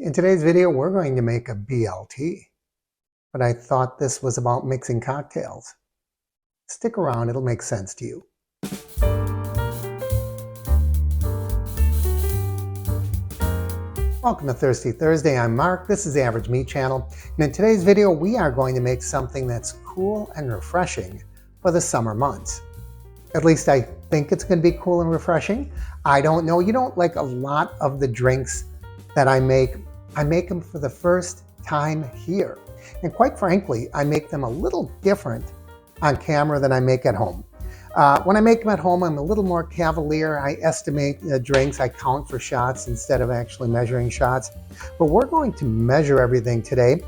In today's video, we're going to make a BLT, but I thought this was about mixing cocktails. Stick around, it'll make sense to you. Welcome to Thirsty Thursday. I'm Mark. This is the Average Meat Channel. And in today's video, we are going to make something that's cool and refreshing for the summer months. At least I think it's going to be cool and refreshing. I don't know. You don't like a lot of the drinks that I make them for the first time here. And quite frankly, I make them a little different on camera than I make at home. When I make them at home, I'm a little more cavalier. I estimate the drinks, I count for shots instead of actually measuring shots. But we're going to measure everything today.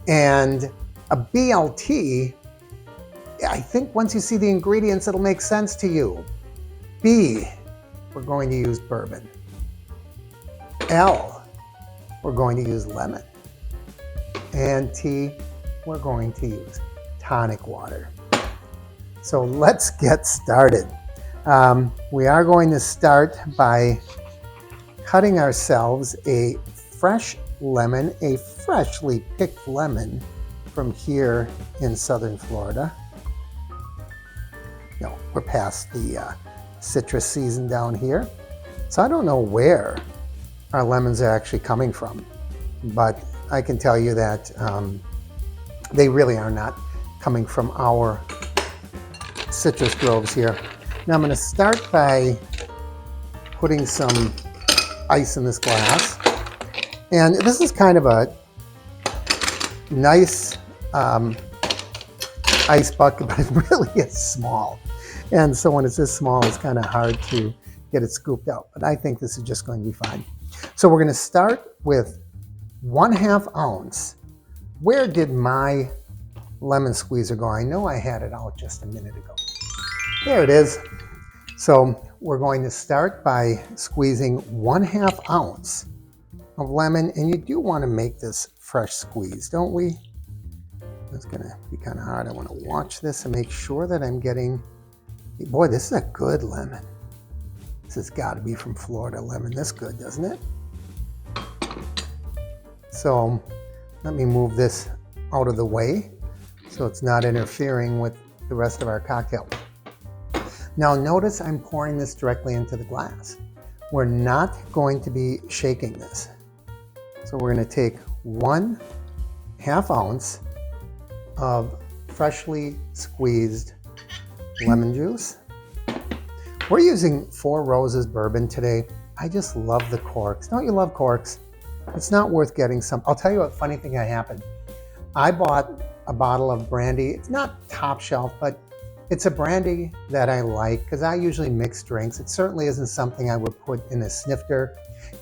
And a BLT, I think once you see the ingredients, it'll make sense to you. B, we're going to use bourbon. L, we're going to use lemon. And T, we're going to use tonic water. So let's get started. We are going to start by cutting ourselves a fresh lemon, a freshly picked lemon from here in southern Florida. You know, we're past the citrus season down here. So I don't know where our lemons are actually coming from, but I can tell you that they really are not coming from our citrus groves here. Now I'm going to start by putting some ice in this glass. And this is kind of a nice ice bucket, but it really is small. And so when it's this small, it's kind of hard to get it scooped out. But I think this is just going to be fine. So we're going to start with 1/2 ounce. Where did my lemon squeezer go? I know I had it out just a minute ago. There it is. So we're going to start by squeezing 1/2 ounce of lemon, and you do want to make this fresh squeeze, don't we? That's going to be kind of hard. I want to watch this and make sure that I'm getting, boy, this is a good lemon. This has got to be from Florida lemon. This good, doesn't it? So let me move this out of the way so it's not interfering with the rest of our cocktail. Now notice I'm pouring this directly into the glass. We're not going to be shaking this. So we're going to take 1/2 ounce of freshly squeezed lemon juice. We're using Four Roses bourbon today. I just love the corks. Don't you love corks? It's not worth getting some. I'll tell you what funny thing that happened. I bought a bottle of brandy. It's not top shelf, but it's a brandy that I like because I usually mix drinks. It certainly isn't something I would put in a snifter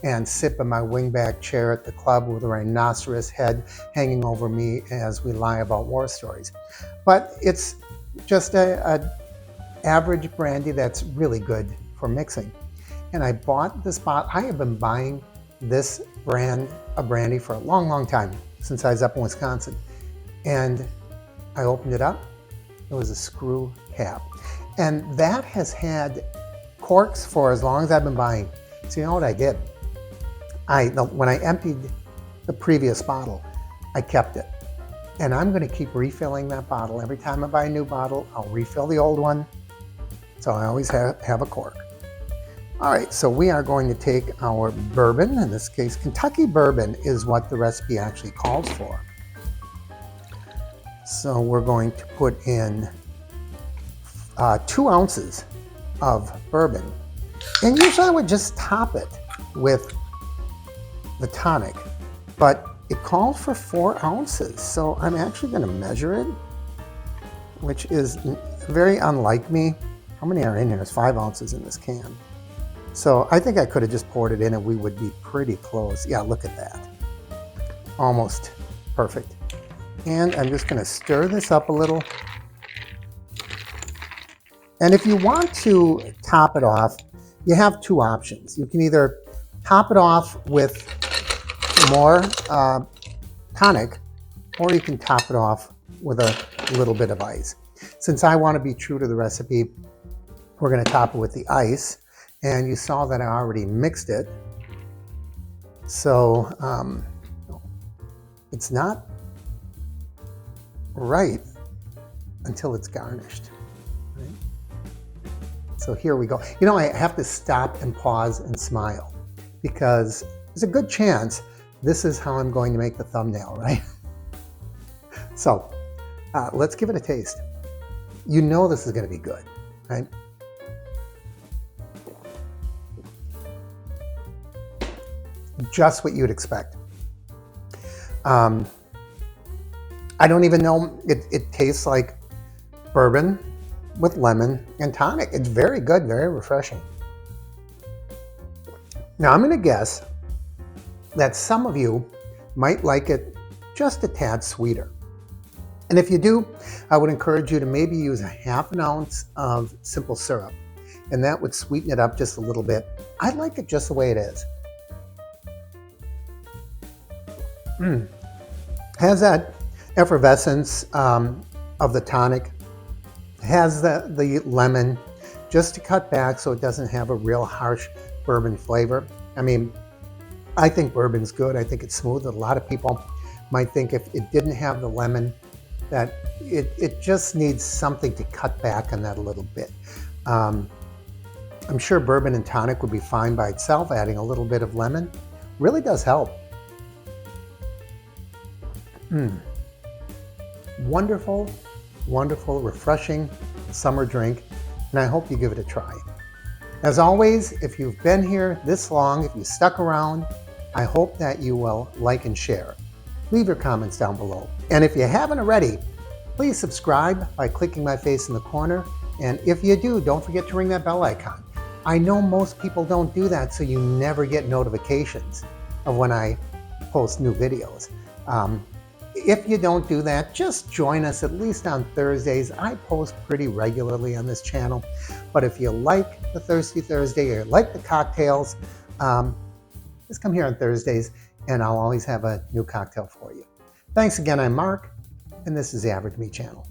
and sip in my wingback chair at the club with a rhinoceros head hanging over me as we lie about war stories. But it's just a average brandy that's really good for mixing. And I bought this bottle. I have been buying this brand of brandy for a long time, since I was up in Wisconsin. And I opened it up. It was a screw cap. And that has had corks for as long as I've been buying. So you know what I did? When I emptied the previous bottle, I kept it. And I'm going to keep refilling that bottle. Every time I buy a new bottle, I'll refill the old one. So I always have a cork. All right, so we are going to take our bourbon. In this case, Kentucky bourbon is what the recipe actually calls for. So we're going to put in 2 ounces of bourbon. And usually I would just top it with the tonic, but it calls for 4 ounces. So I'm actually going to measure it, which is very unlike me. How many are in here? There's 5 ounces in this can. So I think I could have just poured it in and we would be pretty close. Yeah, look at that. Almost perfect. And I'm just going to stir this up a little. And if you want to top it off, you have 2 options. You can either top it off with more tonic, or you can top it off with a little bit of ice. Since I want to be true to the recipe, we're going to top it with the ice. And you saw that I already mixed it. So it's not right until it's garnished. Right? So here we go. You know, I have to stop and pause and smile because there's a good chance this is how I'm going to make the thumbnail, right? So let's give it a taste. You know this is going to be good, right? Just what you'd expect. I don't even know, it tastes like bourbon with lemon and tonic. It's very good, very refreshing. Now I'm going to guess that some of you might like it just a tad sweeter. And if you do, I would encourage you to maybe use a ½ ounce of simple syrup, and that would sweeten it up just a little bit. I like it just the way it is. Has that effervescence of the tonic, has the lemon just to cut back so it doesn't have a real harsh bourbon flavor. I mean, I think bourbon's good. I think it's smooth. A lot of people might think if it didn't have the lemon, that it just needs something to cut back on that a little bit. I'm sure bourbon and tonic would be fine by itself. Adding a little bit of lemon really does help. Wonderful, wonderful, refreshing summer drink, and I hope you give it a try. As always, if you've been here this long, if you stuck around, I hope that you will like and share. Leave your comments down below. And if you haven't already, please subscribe by clicking my face in the corner. And if you do, don't forget to ring that bell icon. I know most people don't do that, so you never get notifications of when I post new videos. If you don't do that, just join us at least on Thursdays. I post pretty regularly on this channel. But if you like the Thirsty Thursday or like the cocktails, just come here on Thursdays and I'll always have a new cocktail for you. Thanks again, I'm Mark, and this is the Average Me Channel.